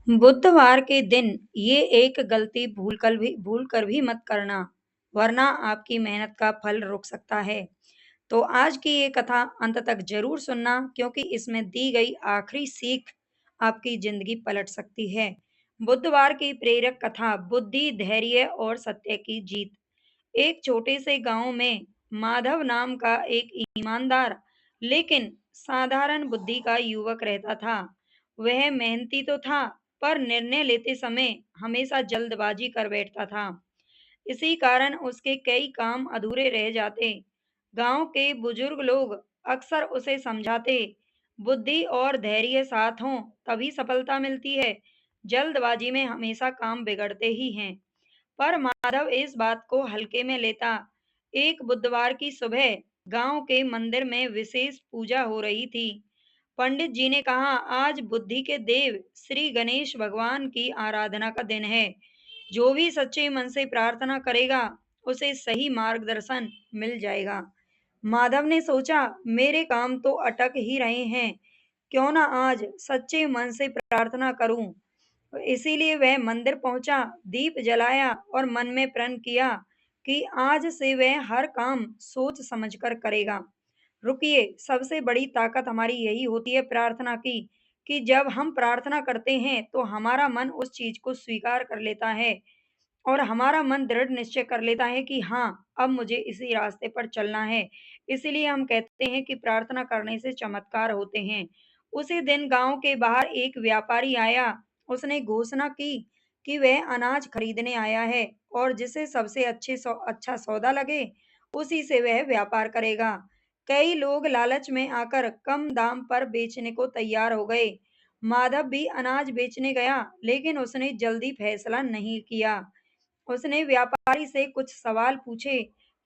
बुधवार के दिन ये एक गलती भूल कर भी मत करना, वरना आपकी मेहनत का फल रुक सकता है। तो आज की ये कथा अंत तक जरूर सुनना, क्योंकि इसमें दी गई आखिरी सीख आपकी जिंदगी पलट सकती है। बुधवार की प्रेरक कथा, बुद्धि, धैर्य और सत्य की जीत। एक छोटे से गांव में माधव नाम का एक ईमानदार लेकिन साधारण बुद्धि का युवक रहता था। वह मेहनती तो था, पर निर्णय लेते समय हमेशा जल्दबाजी कर बैठता था। इसी कारण उसके कई काम अधूरे रह जाते। गांव के बुजुर्ग लोग अक्सर उसे समझाते, बुद्धि और धैर्य साथ हों तभी सफलता मिलती है, जल्दबाजी में हमेशा काम बिगड़ते ही हैं। पर माधव इस बात को हल्के में लेता। एक बुधवार की सुबह गांव के मंदिर में विशेष पूजा हो रही थी। पंडित जी ने कहा, आज बुद्धि के देव श्री गणेश भगवान की आराधना का दिन है। जो भी सच्चे मन से प्रार्थना करेगा उसे सही मार्गदर्शन मिल जाएगा। माधव ने सोचा, मेरे काम तो अटक ही रहे हैं, क्यों ना आज सच्चे मन से प्रार्थना करूं। इसीलिए वह मंदिर पहुंचा, दीप जलाया और मन में प्रण किया कि आज से वह हर काम सोच समझकर करेगा। रुकिए, सबसे बड़ी ताकत हमारी यही होती है प्रार्थना की, कि जब हम प्रार्थना करते हैं तो हमारा मन उस चीज को स्वीकार कर लेता है और हमारा मन दृढ़ निश्चय कर लेता है कि हाँ, अब मुझे इसी रास्ते पर चलना है। इसीलिए हम कहते हैं कि प्रार्थना करने से चमत्कार होते हैं। उसी दिन गांव के बाहर एक व्यापारी आया। उसने घोषणा की कि वह अनाज खरीदने आया है और जिसे सबसे अच्छा सौदा लगे उसी से वह व्यापार करेगा। कई लोग लालच में आकर कम दाम पर बेचने को तैयार हो गए। माधव भी अनाज बेचने गया, लेकिन उसने जल्दी फैसला नहीं किया। उसने व्यापारी से कुछ सवाल पूछे,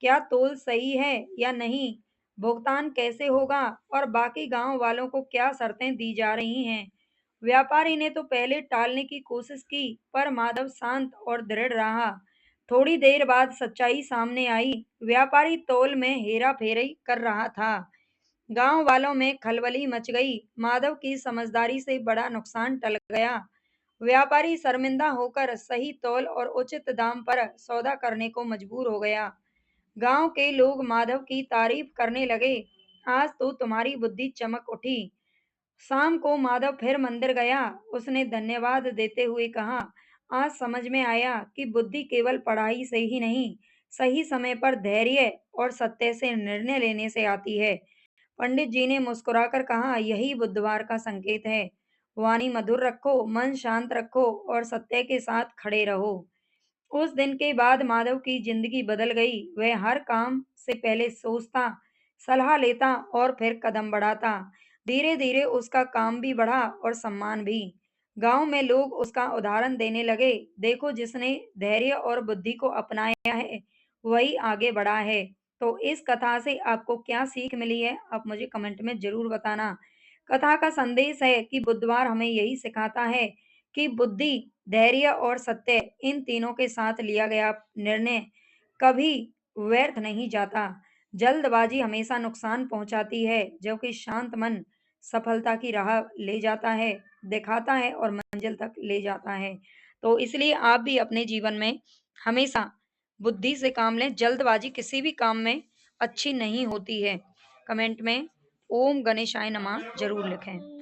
क्या तोल सही है या नहीं, भुगतान कैसे होगा और बाकी गांव वालों को क्या शर्तें दी जा रही हैं। व्यापारी ने तो पहले टालने की कोशिश की, पर माधव शांत और दृढ़ रहा। थोड़ी देर बाद सच्चाई सामने आई। व्यापारी तौल में हेरा फेरी कर रहा था। गांव वालों में खलबली मच गई। माधव की समझदारी से बड़ा नुकसान टल गया। व्यापारी शर्मिंदा होकर सही तौल और उचित दाम पर सौदा करने को मजबूर हो गया। गांव के लोग माधव की तारीफ करने लगे, आज तो तुम्हारी बुद्धि चमक उठी। शाम को माधव फिर मंदिर गया। उसने धन्यवाद देते हुए कहा, आज समझ में आया कि बुद्धि केवल पढ़ाई से ही नहीं, सही समय पर धैर्य और सत्य से निर्णय लेने से आती है। पंडित जी ने मुस्कुराकर कहा, यही बुधवार का संकेत है। वाणी मधुर रखो, मन शांत रखो और सत्य के साथ खड़े रहो। उस दिन के बाद माधव की जिंदगी बदल गई। वह हर काम से पहले सोचता, सलाह लेता और फिर कदम बढ़ाता। धीरे धीरे उसका काम भी बढ़ा और सम्मान भी। गांव में लोग उसका उदाहरण देने लगे, देखो, जिसने धैर्य और बुद्धि को अपनाया है वही आगे बढ़ा है। तो इस कथा से आपको क्या सीख मिली है, आप मुझे कमेंट में जरूर बताना। कथा का संदेश है कि बुधवार हमें यही सिखाता है कि बुद्धि, धैर्य और सत्य, इन तीनों के साथ लिया गया निर्णय कभी व्यर्थ नहीं जाता। जल्दबाजी हमेशा नुकसान पहुंचाती है, जबकि शांत मन सफलता की राह ले जाता है, दिखाता है और मंजिल तक ले जाता है। तो इसलिए आप भी अपने जीवन में हमेशा बुद्धि से काम लें। जल्दबाजी किसी भी काम में अच्छी नहीं होती है। कमेंट में ओम गणेशाय नमः जरूर लिखें।